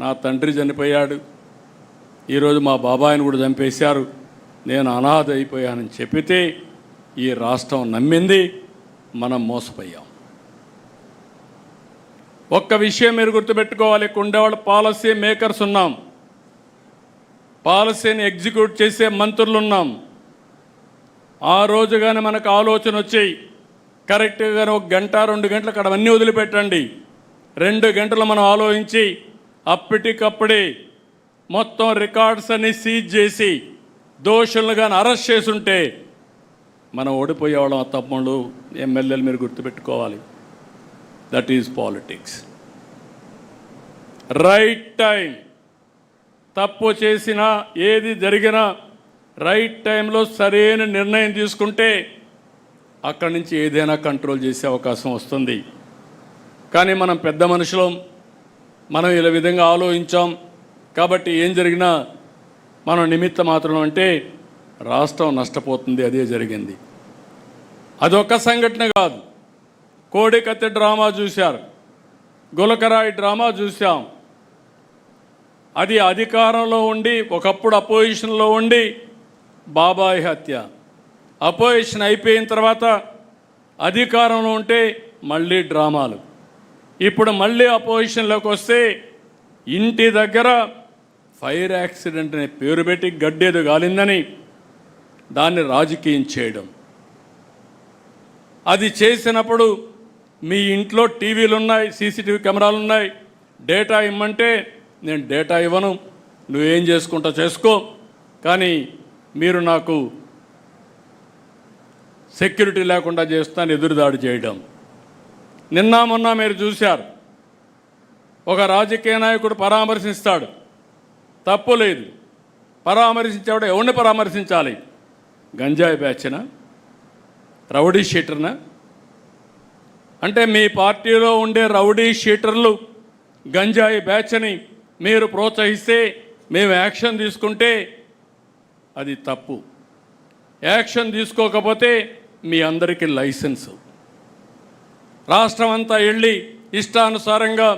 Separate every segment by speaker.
Speaker 1: నా తండ్రి చనిపోయాడు, ఈరోజు మా బాబాయిని కూడా చంపేశారు, నేను అనాథ అయిపోయానని చెప్పితే ఈ రాష్ట్రం నమ్మింది, మనం మోసపోయాం. ఒక్క విషయం మీరు గుర్తుపెట్టుకోవాలి, ఉండేవాళ్ళు పాలసీ మేకర్స్ ఉన్నాం, పాలసీని ఎగ్జిక్యూట్ చేసే మంత్రులు ఉన్నాం. ఆ రోజుగానే మనకు ఆలోచన వచ్చి కరెక్ట్గా ఒక గంట 2 గంటలు అక్కడ అన్నీ వదిలిపెట్టండి, 2 గంటలు మనం ఆలోచించి అప్పటికప్పుడే మొత్తం రికార్డ్స్ అన్ని సీజ్ చేసి దోషులను కానీ అరెస్ట్ చేసుంటే మనం ఓడిపోయేవాళ్ళం. తమ్ముళ్ళు ఎమ్మెల్యేలు మీరు గుర్తుపెట్టుకోవాలి. That is politics. Right time, తప్పు చేసినా ఏది జరిగినా రైట్ టైంలో సరైన నిర్ణయం తీసుకుంటే అక్కడి నుంచి ఏదైనా కంట్రోల్ చేసే అవకాశం వస్తుంది. కానీ మనం పెద్ద మనుషులం, మనం ఇలా విధంగా ఆలోచించాం కాబట్టి ఏం జరిగినా మనం నిమిత్త మాత్రం అంటే రాష్ట్రం నష్టపోతుంది. అదే జరిగింది. అదొక సంఘటన కాదు, కోడికత్తి డ్రామా చూశారు, గులకరాయి డ్రామా చూసాం. అది అధికారంలో ఉండి ఒకప్పుడు అపోజిషన్లో ఉండి బాబాయ్ హత్య, అపోజిషన్ అయిపోయిన తర్వాత అధికారంలో ఉంటే మళ్ళీ డ్రామాలు. ఇప్పుడు మళ్ళీ అపోజిషన్లోకి వస్తే ఇంటి దగ్గర ఫైర్ యాక్సిడెంట్ అనే పేరు పెట్టి గడ్డేదో గాలిందని దాన్ని రాజకీయం చేయడం. అది చేసినప్పుడు మీ ఇంట్లో టీవీలు ఉన్నాయి, సీసీటీవీ కెమెరాలు ఉన్నాయి, డేటా ఇమ్మంటే నేను డేటా ఇవ్వను, నువ్వేం చేసుకుంటా చేసుకో, కానీ మీరు నాకు సెక్యూరిటీ లేకుండా చేస్తాను ఎదురుదాడి చేయడం. నిన్న మొన్న మీరు చూశారు, ఒక రాజకీయ నాయకుడు పరామర్శిస్తాడు, తప్పు లేదు, పరామర్శించేవాడు ఎవరిని పరామర్శించాలి? గంజాయి బ్యాచ్నా, రౌడీ షీటర్నా? అంటే మీ పార్టీలో ఉండే రౌడీ షీటర్లు గంజాయి బ్యాచ్ని మీరు ప్రోత్సహిస్తే మేము యాక్షన్ తీసుకుంటే అది తప్పు. యాక్షన్ తీసుకోకపోతే మీ అందరికీ లైసెన్సు. రాష్ట్రం అంతా వెళ్ళి ఇష్టానుసారంగా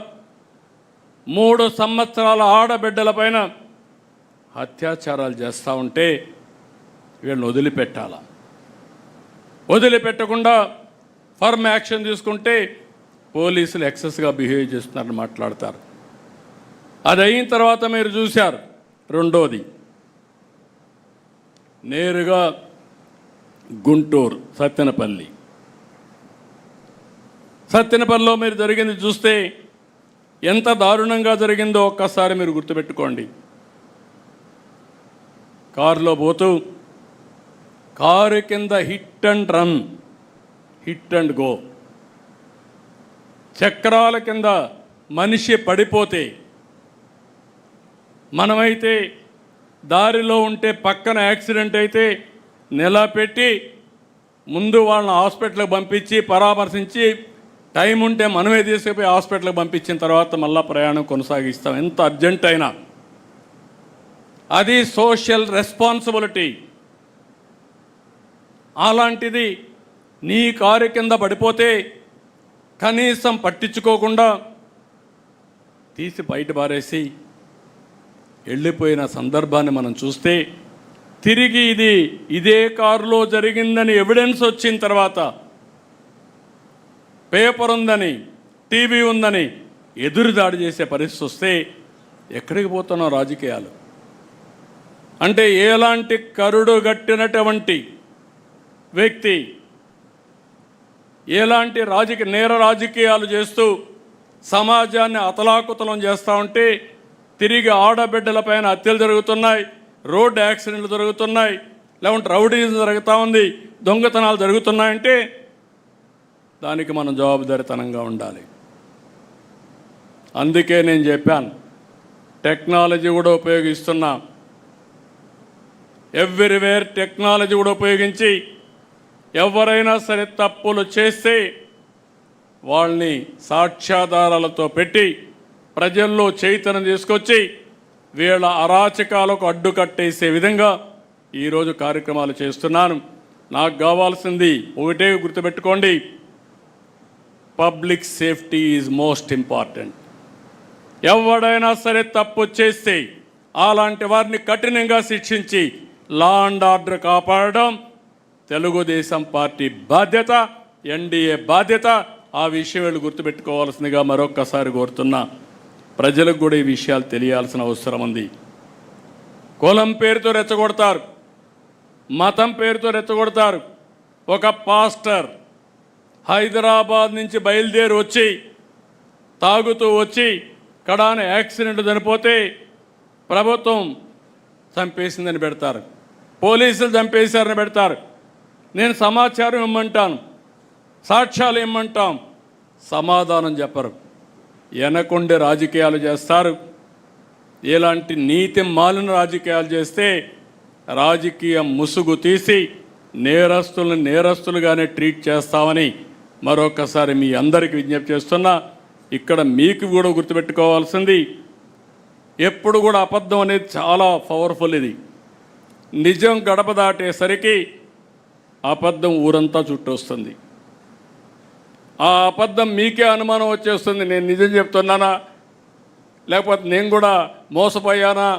Speaker 1: 3 సంవత్సరాల ఆడబిడ్డలపైన అత్యాచారాలు చేస్తూ ఉంటే వీళ్ళని వదిలిపెట్టాలా? వదిలిపెట్టకుండా ఫర్మ్ యాక్షన్ తీసుకుంటే పోలీసులు ఎక్సెస్గా బిహేవ్ చేస్తున్నారని మాట్లాడతారు. అది అయిన తర్వాత మీరు చూశారు, రెండోది నేరుగా గుంటూరు సత్తెనపల్లిలో మీరు జరిగింది చూస్తే ఎంత దారుణంగా జరిగిందో ఒక్కసారి మీరు గుర్తుపెట్టుకోండి. కారులో పోతూ కారు కింద hit and run, hit and go, చక్రాల కింద మనిషి పడిపోతే మనమైతే దారిలో ఉంటే పక్కన యాక్సిడెంట్ అయితే నిలబెట్టి ముందు వాళ్ళని హాస్పిటల్కి పంపించి పరామర్శించి టైం ఉంటే మనమే తీసుకుపోయి హాస్పిటల్కి పంపించిన తర్వాత మళ్ళీ ప్రయాణం కొనసాగిస్తాం, ఎంత అర్జెంట్ అయినా. అది సోషల్ రెస్పాన్సిబిలిటీ. అలాంటిది నీ కారు కింద పడిపోతే కనీసం పట్టించుకోకుండా తీసి బయట పారేసి వెళ్ళిపోయిన సందర్భాన్ని మనం చూస్తే, తిరిగి ఇదే కారులో జరిగిందని ఎవిడెన్స్ వచ్చిన తర్వాత, పేపర్ ఉందని, టీవీ ఉందని ఎదురుదాడి చేసే పరిస్థితి వస్తే ఎక్కడికి పోతున్నాం రాజకీయాలు? అంటే ఎలాంటి కరుడు గట్టినటువంటి వ్యక్తి ఎలాంటి నేర రాజకీయాలు చేస్తూ సమాజాన్ని అతలాకుతలం చేస్తూ ఉంటే తిరిగి ఆడబిడ్డలపైన హత్యలు జరుగుతున్నాయి, రోడ్డు యాక్సిడెంట్లు జరుగుతున్నాయి, లేకుంటే రౌడీజం జరుగుతూ ఉంది, దొంగతనాలు జరుగుతున్నాయంటే దానికి మనం జవాబుదారీతనంగా ఉండాలి. అందుకే నేను చెప్పాను, టెక్నాలజీ కూడా ఉపయోగిస్తున్నా. ఎవ్రీవేర్ టెక్నాలజీ కూడా ఉపయోగించి ఎవరైనా సరే తప్పులు చేస్తే వాళ్ళని సాక్ష్యాధారాలతో పెట్టి ప్రజల్లో చైతన్యం తీసుకొచ్చి వీళ్ళ అరాచకాలకు అడ్డుకట్టేసే విధంగా ఈరోజు కార్యక్రమాలు చేస్తున్నాను. నాకు కావాల్సింది ఒకటే గుర్తుపెట్టుకోండి, public safety is most important. ఎవడైనా సరే తప్పు చేస్తే అలాంటి వారిని కఠినంగా శిక్షించి లా అండ్ ఆర్డర్ కాపాడడం తెలుగుదేశం పార్టీ బాధ్యత, ఎన్డీఏ బాధ్యత. ఆ విషయం వీళ్ళు గుర్తుపెట్టుకోవాల్సిందిగా మరొక్కసారి కోరుతున్నా. ప్రజలకు కూడా ఈ విషయాలు తెలియాల్సిన అవసరం ఉంది. కులం పేరుతో రెచ్చగొడతారు, మతం పేరుతో రెచ్చగొడతారు. ఒక పాస్టర్ హైదరాబాద్ నుంచి బయలుదేరి వచ్చి తాగుతూ వచ్చి కడాన యాక్సిడెంట్ చనిపోతే ప్రభుత్వం చంపేసిందని పెడతారు, పోలీసులు చంపేశారని పెడతారు. నేను సమాచారం ఇమ్మంటాను, సాక్ష్యాలు ఇమ్మంటాం, సమాధానం చెప్పరు. వెనకుండే రాజకీయాలు చేస్తారు. ఇలాంటి నీతి మాలిన రాజకీయాలు చేస్తే రాజకీయ ముసుగు తీసి నేరస్తులను నేరస్తులుగానే ట్రీట్ చేస్తామని మరొకసారి మీ అందరికీ విజ్ఞప్తి చేస్తున్నా. ఇక్కడ మీకు కూడా గుర్తుపెట్టుకోవాల్సింది, ఎప్పుడు కూడా అబద్ధం అనేది చాలా పవర్ఫుల్. ఇది నిజం గడప దాటేసరికి అబద్ధం ఊరంతా చుట్టొస్తుంది. ఆ అబద్ధం మీకే అనుమానం వచ్చేస్తుంది, నేను నిజం చెప్తున్నానా లేకపోతే నేను కూడా మోసపోయానా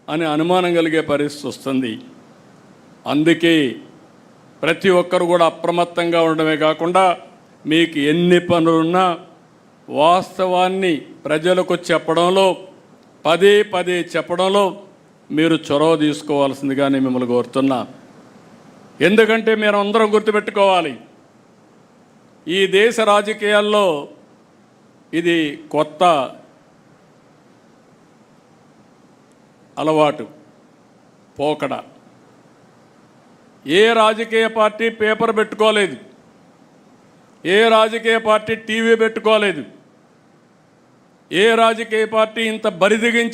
Speaker 1: అని అనుమానం కలిగే పరిస్థితి వస్తుంది. అందుకే ప్రతి ఒక్కరు కూడా అప్రమత్తంగా ఉండడమే కాకుండా మీకు ఎన్ని పనులున్నా వాస్తవాన్ని ప్రజలకు చెప్పడంలో, పదే పదే చెప్పడంలో మీరు చొరవ తీసుకోవాల్సిందిగా నేను మిమ్మల్ని కోరుతున్నా. ఎందుకంటే మీరు అందరం గుర్తుపెట్టుకోవాలి, ఈ దేశ రాజకీయాల్లో ఇది కొత్త అలవాటు, పోకడ. ఏ రాజకీయ పార్టీ పేపర్ పెట్టుకోలేదు, ఏ రాజకీయ పార్టీ టీవీ పెట్టుకోలేదు, ఏ రాజకీయ పార్టీ ఇంత బరిదిగించి